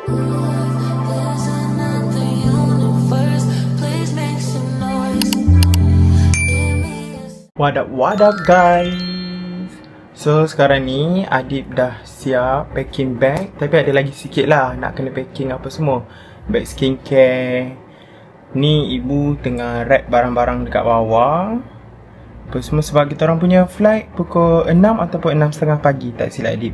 There's another universe. Please make some noise. Give me a What up guys? So sekarang ni Adib dah siap packing bag. Tapi ada lagi sikit lah nak kena packing apa semua. Bag skincare. Ni ibu tengah wrap barang-barang dekat bawah. Apa semua sebab kita orang punya flight pukul 6 ataupun 6.30 pagi, tak silap Adib.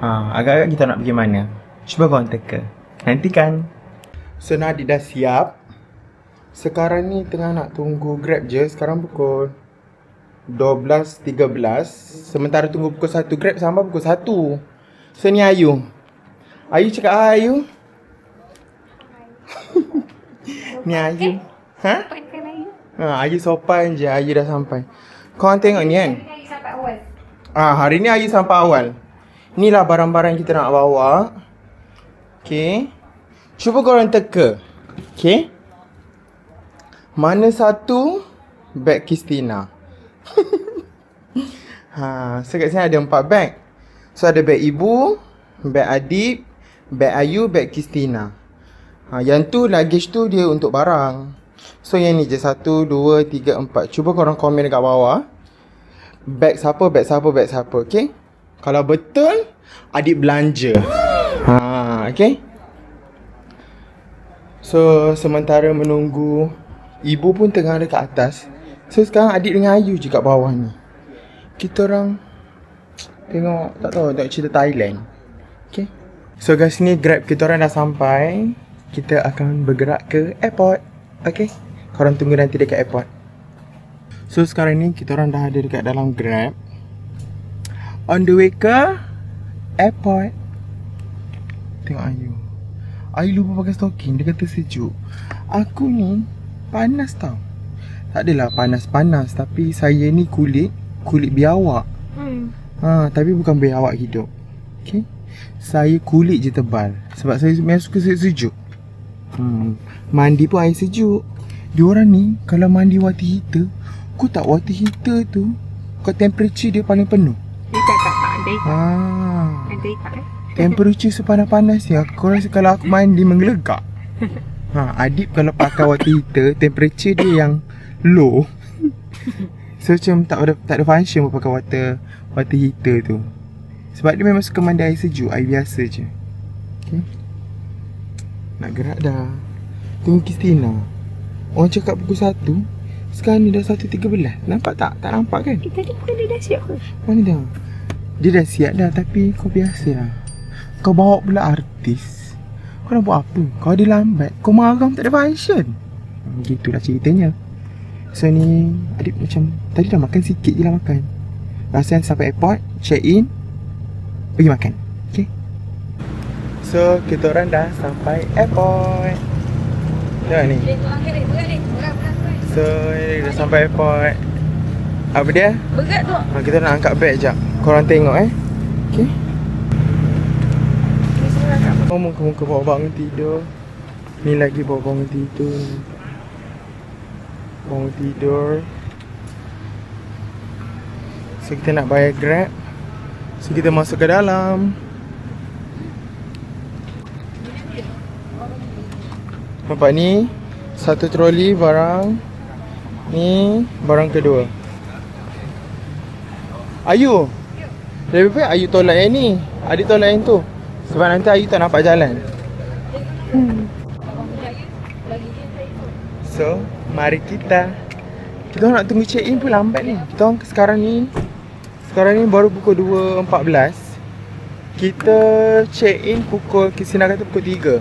Agak-agak kita nak pergi mana? Cuba korang teka. Nantikan. So Adib dah siap. Sekarang ni tengah nak tunggu Grab je. Sekarang pukul 12.13. Sementara tunggu pukul 1 Grab sampai pukul 1. So ni Ayu. Ayu cakap hi Ayu. Ni Ayu. Ha? Ayu sopan je. Ayu dah sampai. Korang tengok ni kan. Ayu sampai awal. Hari ni Ayu sampai awal. Inilah barang-barang kita nak bawa. Okay. Cuba korang teka. Okay. Mana satu beg Christina? So kat sini ada 4 beg. So ada beg ibu, beg Adib, beg Ayu, beg Christina. Yang tu luggage tu dia untuk barang. So yang ni je 1, 2, 3, 4. Cuba korang komen dekat bawah. Beg siapa, beg siapa, beg siapa. Okay. Kalau betul, Adib belanja. Okay. So sementara menunggu, ibu pun tengah ada kat atas. So sekarang Adib dengan Ayu je kat bawah ni. Kita orang tengok, tak tahu, tengok cerita Thailand. Okay. So guys, ni Grab kita orang dah sampai. Kita akan bergerak ke airport. Okay. Korang tunggu nanti dekat airport. So sekarang ni kita orang dah ada dekat dalam Grab. On the way ke airport. Tengok Ayu. Ayu lupa pakai stocking. Dia kata sejuk. Aku ni panas tau. Tak adalah panas-panas, tapi saya ni kulit biawak. Tapi bukan biawak hidup. Okay. Saya kulit je tebal. Sebab saya memang suka sejuk. Mandi pun air sejuk. Diorang ni kalau mandi water heater, kau tak water heater tu, kau temperature dia paling penuh. Dia cakap tak ada ikat. Ada ikat Temperature sepanas-panas ni, aku rasa kalau aku mandi menggelegak. Adib kalau pakai water heater, temperature dia yang low. So macam tak ada function pun pakai water heater tu. Sebab dia memang suka mandi air sejuk, air biasa je. Okay. Nak gerak dah. Tunggu Christina. Orang cakap pukul 1. Sekarang ni dah 1.13. Nampak tak? Tak nampak kan? Tadi bukan dia dah siap ke? Mana dah? Dia dah siap dah, tapi kau biasa lah. Kau bawa pula artis. Kau nak buat apa? Kau ada lambat, kau marah tak ada function. Gitulah ceritanya. So ni Adib macam tadi dah makan sikit je lah makan. Rasa sampai airport, check in, pergi makan. Okay. So kita orang dah sampai airport. Tengok ni. So ni dah sampai airport. Apa dia? Berat tu. Kita nak angkat beg jap. Korang tengok Okay. Oh, muka-muka bawa bangun tidur. Ni lagi bawa bangun tidur. Bangun tidur. So kita nak bayar Grab. So kita masuk ke dalam. Nampak ni, satu troli barang. Ni barang kedua. Ayu, lebih baik Ayu tolak yang ni. Adik tolak yang tu. Sebab nanti Ayu tak nampak jalan. So, mari kita nak tunggu check in pun lambat ni. Kita orang sekarang ni baru pukul 2.14. Kita check in pukul, Christina kata pukul 3.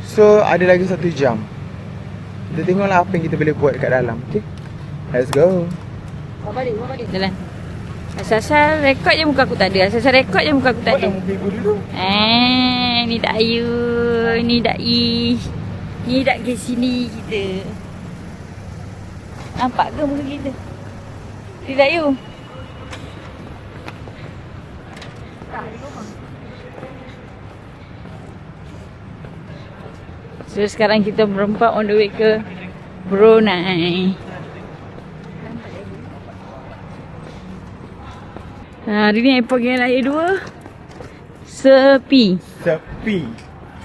So, ada lagi 1 jam. Kita tengoklah apa yang kita boleh buat dekat dalam. Okay, let's go. Bawa balik. Jalan. Asal-asal rekod je muka aku tak ada. Asal-asal rekod je muka aku tak ada. Buat muka ibu dulu. Ni dak Ayu. Ni dak I. Ni dak ke sini kita. Nampak ke muka kita? Ni dak Ayu. So sekarang kita berempat on the way ke Brunei. Hari ni airport Geylang Raya 2 sepi. Sepi.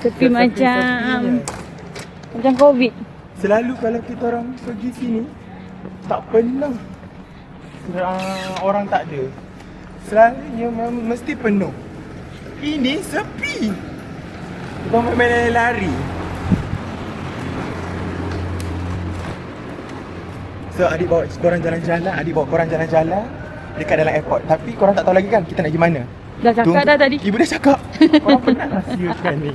Sepi macam COVID. Selalu kalau kita orang pergi sini, tak pernah orang tak ada. Selalunya mesti penuh. Ini sepi. Kita main lari. So adik bawa korang jalan-jalan, dekat dalam airport. Tapi korang tak tahu lagi kan kita nak pergi mana? Dah cakap dah tadi. Ibu dah cakap. Korang penat rahsiakan ni.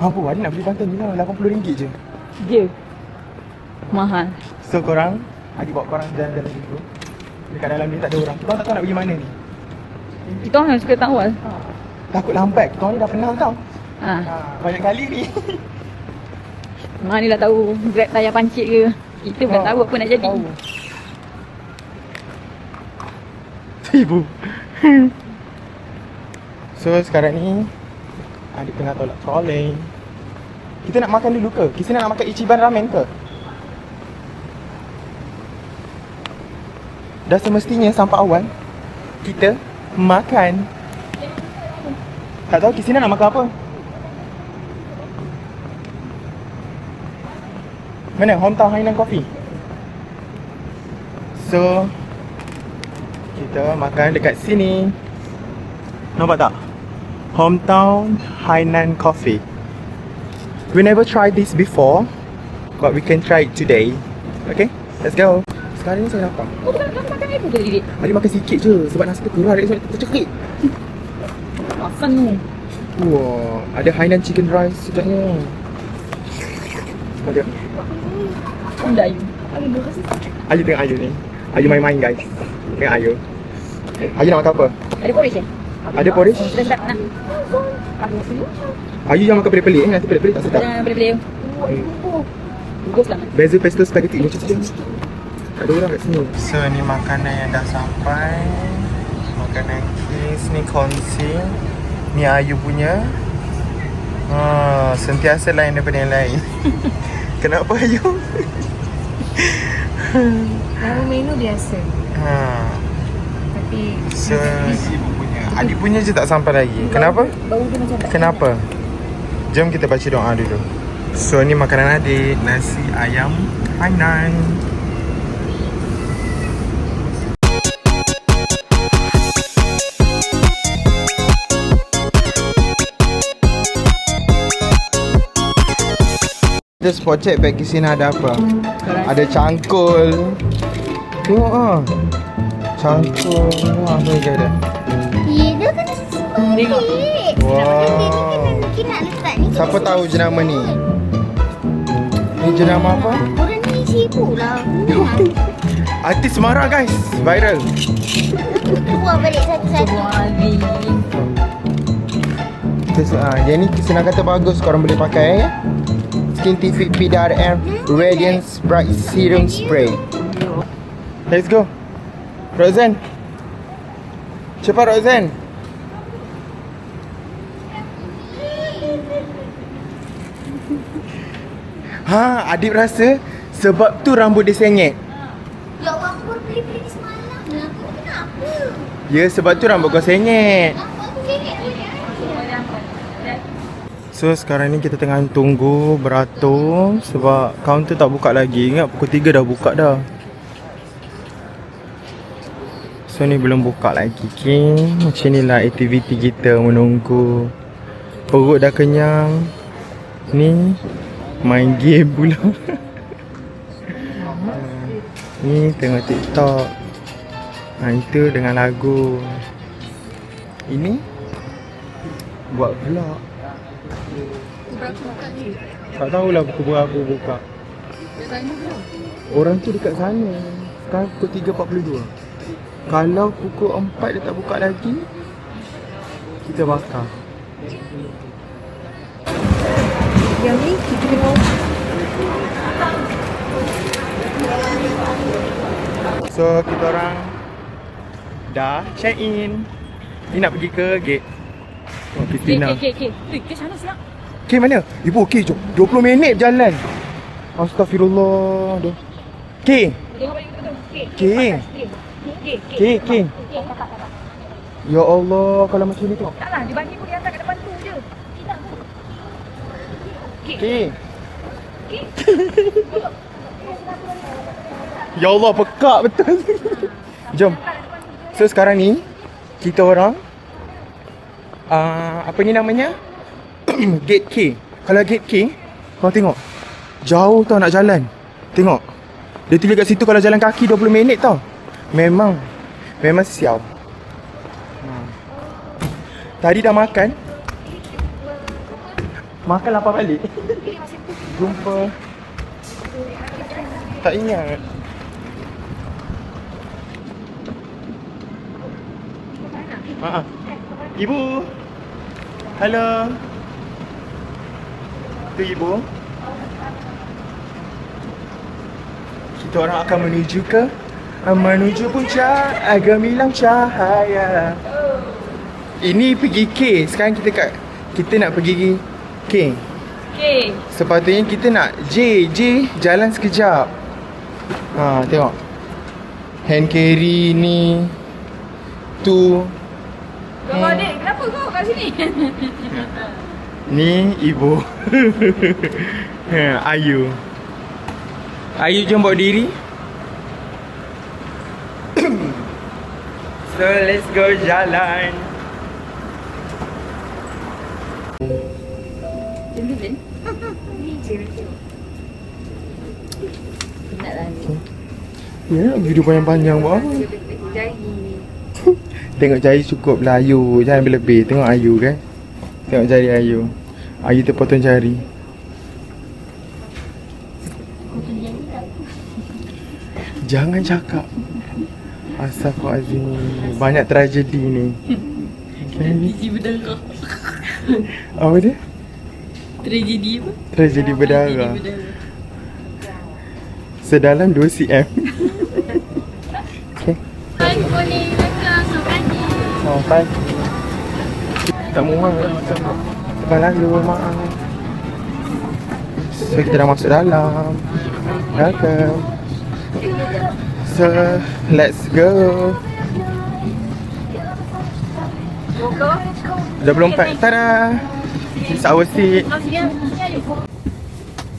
Apa adik nak beli bantal ni lah, RM80 je. Je. Mahal. So korang, adik bawa korang jalan-jalan dulu. Dekat dalam ni tak ada orang. Korang tak tahu nak pergi mana ni. Kita orang yang suka tak awal. Takut lambat. Korang ni dah pernah tau. Ha. Banyak kali ni. Mana lah tahu Grab tayar pancit ke. Kita pun tahu apa nak jadi. Tahu. Ibu. So sekarang ni adik tengah tolak trolling. Kita nak makan dulu ke? Kita nak makan Ichiban ramen ke? Dah semestinya sampai awal kita makan. Tak tahu Kisina nak makan apa? Mana? Hometown Hainan Coffee. So kita makan dekat sini. Nampak tak? Hometown Hainan Coffee. We never tried this before, but we can try it today. Okay, let's go. Sekarang ni saya lapar. Oh, kamu makan apa tu Didi? Adik makan sikit je sebab nasi tu kurang, adik sebab tercekik. Makan tu. Wah, ada Hainan chicken rice sekejapnya. Ada. Anda Ayu. Ayu tengok Ayu ni. Ayu main-main guys. Tengok Ayu. Ayu nak makan apa? Ada porridge eh? Ada porridge? Sedap nak. Ayu yang makan pelik-pelik nanti pelik-pelik tak sedap. Jangan beli-beli. Bagus lah. Beza pesto spaghetti macam tu. Tak ada orang kat sini. So ni makanan yang dah sampai. Makanan kids ni kongsi. Ni Ayu punya. Sentiasa lain daripada yang lain. Kenapa Ayu? Nama menu biasa. Tapi So ibu punya. Adik punya je tak sampai lagi. Kenapa? Bau dia macam tak. Kenapa? Jom kita baca doa dulu. So ni makanan adik. Nasi ayam Hainan. Kita spot check bag di sini ada apa? Ada cangkul. Tengok ah. Cangkul. Wah, apa lagi ada? dia kan Tengok. Wow. mungkin nak letak ni. Siapa tahu jenama ni? Ni jenama apa? Orang ni sibuk lah. Artis marah guys. Viral. Kita buat balik satu-satu. Wali. Yang ni senang kata bagus korang boleh pakai ya. Skintific PDRM Radiance Bright Serum Spray. Let's go. Rosen. Cepat Rosen. Adik rasa sebab tu rambut dia sengit. Ya Allah, aku baru beli semalam. Aku ni kenapa? Ya sebab tu rambut kau sengit. Aku sengit pun. So sekarang ni kita tengah tunggu beratur sebab kaunter tak buka lagi. Ingat pukul 3 dah buka dah. So ni belum buka lagi. Okay. Macam inilah aktiviti kita menunggu. Perut dah kenyang. Ni main game pula. Ni tengok TikTok. Itu dengan lagu. Ini buat vlog. Tak tahulah pukul berapa buka. Orang tu dekat sana. Sekarang pukul 3.42. Kalau pukul 4 dia tak buka lagi, kita bakar. Yang ni kita kena. So kita orang dah check in. Ni nak pergi ke gate. Oh, Christina. Okay. Ke sana siap. K mana? Ibu K jom. 20 minit berjalan. Astaghfirullah. K. Tengok balik betul. K. K. Ya Allah, kalau macam ni tu. Taklah, dia bagi pun dia hantar kat depan tu je. Tidak. Okey. Ya Allah, pekak betul. Jom. So sekarang ni kita orang apa ni namanya? Gate K. Kalau gate K, kau tengok. Jauh tau nak jalan. Tengok. Dia tulis kat situ kalau jalan kaki 20 minit tau. Memang sial. Tadi dah makan. Makan lapar balik. Jumpa. Tak ingat. Ibu. Halo. Tu ibu. Kita orang akan menuju puncak gemilang cahaya. Ini pergi K. Sekarang kita nak pergi K. Okay. Sepatutnya kita nak J jalan sekejap. Tengok. Hand carry ni. Tu. Kau adik, kenapa kau kat sini? Ni ibu. Ayu. Ayu jom bawa diri. So let's go jalan. Jom. Penatlah ni. Ya, video panjang-panjang buat apa? Jari. Tengok jari cukup lah Ayu. Jangan berlebih. Tengok Ayu kan. Tengok jari Ayu. Ayu terpotong jari. Jangan cakap. Astaghfirullahaladzim. Banyak tragedi ni. Tragedi berdarah. Apa dia? Tragedi apa? Tragedi berdarah. Sedalam 2 cm. Okay. Boleh langsung pagi. Sampai. Tak muat. Sebab lalu maaf. So kita dah masuk dalam. Welcome. So let's go. 24. Tada. It's our seat.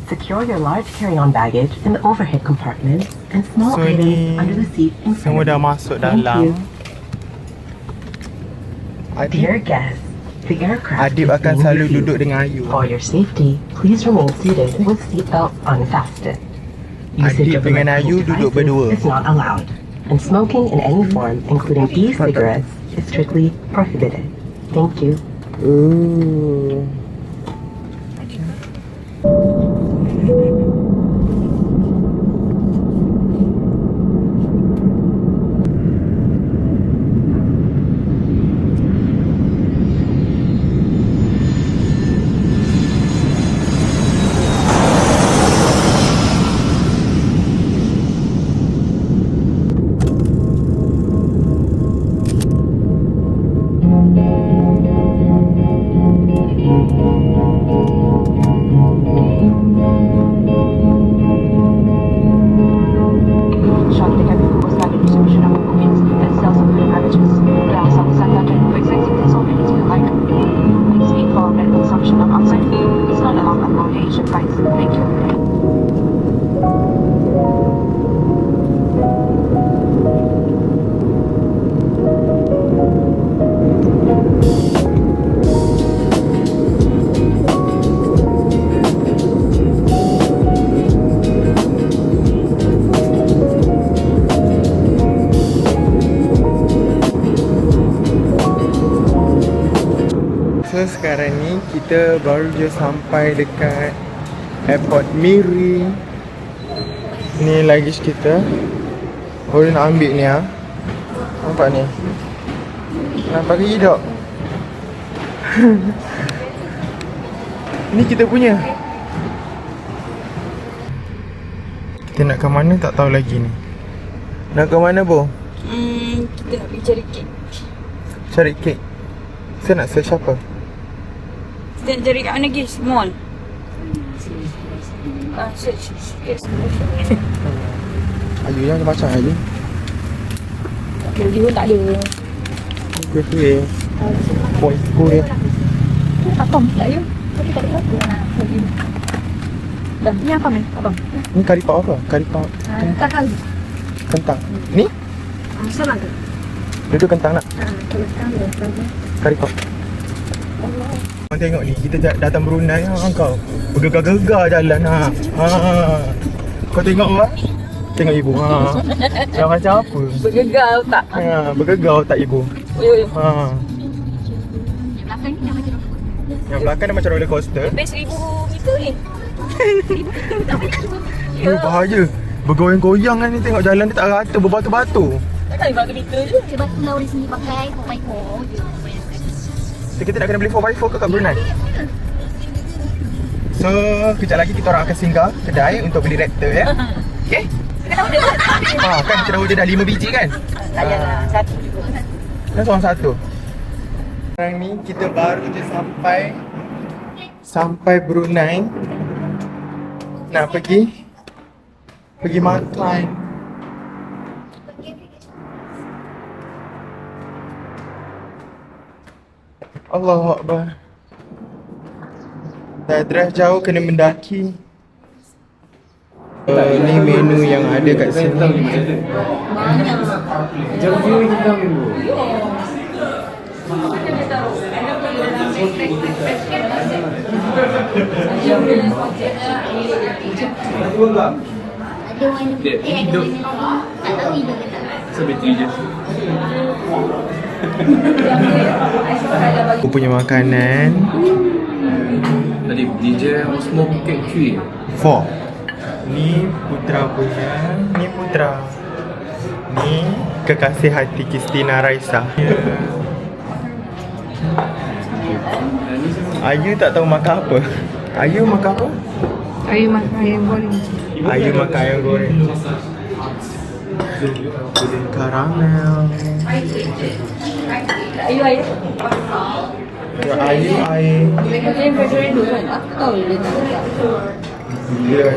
Secure your large carry-on baggage in the overhead compartment and small So items ni under the seat in front semua of dah you. masuk Thank dalam. you. Dear Adib, guests, the aircraft Adib is akan being selalu refueled. duduk dengan Ayu. For your safety, please remain seated with seatbelts unfastened. Adib of dengan Ayu electronic duduk devices berdua. is not allowed, and smoking in any form, including e-cigarettes, is strictly prohibited. Thank you. Ooh. Shortly after we will start the distribution of bookings and sales of food and beverages. There are some standard and executive facilities we like. Please be informed that consumption of outside food is not allowed on board the Asian flights. Thank you. So sekarang ni kita baru je sampai dekat airport Miri. Ni luggage kita. Baru nak ambil ni Nampak ni. Nampak ke tak? Ni kita punya. Kita nak ke mana tak tahu lagi ni. Nak ke mana Bo? Kita nak pergi cari kek. Cari kek. Saya nak search apa? Kita nak cari kat mana guys? Mall. Search. Ayu jangan macam Ayu. Dia pun tak ada. Gue Poin 10 dia. Apa? Tak ada. Tapi tak ada apa. Ini apa ni? Abang? Ni kari pauk apa? Kari pauk Kentang. kentang. Ni? Salah ke? Duduk kentang nak? Kentang. Kari pauk. Kau tengok ni, kita datang Brunei kau. Bergegar-gegar jalan Kau tengok apa? Tengok ibu Yang macam apa? Bergegar tak? Bergegar tak ibu? Yang belakang dah macam roller coaster. Lebih 1000 meter ni. Bahaya. Bergoyang-goyang kan ni, tengok jalan dia tak rata, berbatu-batu. Takkan 500 meter je. Sebab tu lah orang sini pakai 4x4 je. So kita nak kena beli 4x4 ke kat Brunei? So kejap lagi kita orang akan singgah kedai untuk beli raptor ya. Okay? Kan kita tahu dia dah 5 biji kan? Tak payahlah, satu juga. Dah seorang satu. Sekarang ni kita baru je sampai Brunei. Nak pergi makan. Allahu Akbar. Dah drive jauh kena mendaki. Ni menu yang ada kat sini. Ada warna putih, ada warna tak tahu hidung ke tak. Aku punya makanan Tadi DJ Osmo Cake Tree. 4. Ni Putra punya. Ni Putra. Ni kekasih hati Kristina Raisa. Ayu tak tahu makan apa. Ayu makan apa? Ayu makan ayam goreng. Ayu makan ayam goreng. Puding karamel. Ayu. Ya, Ayu air. Dia yang versi dulu kan? Aku tahu dia tak. Gila.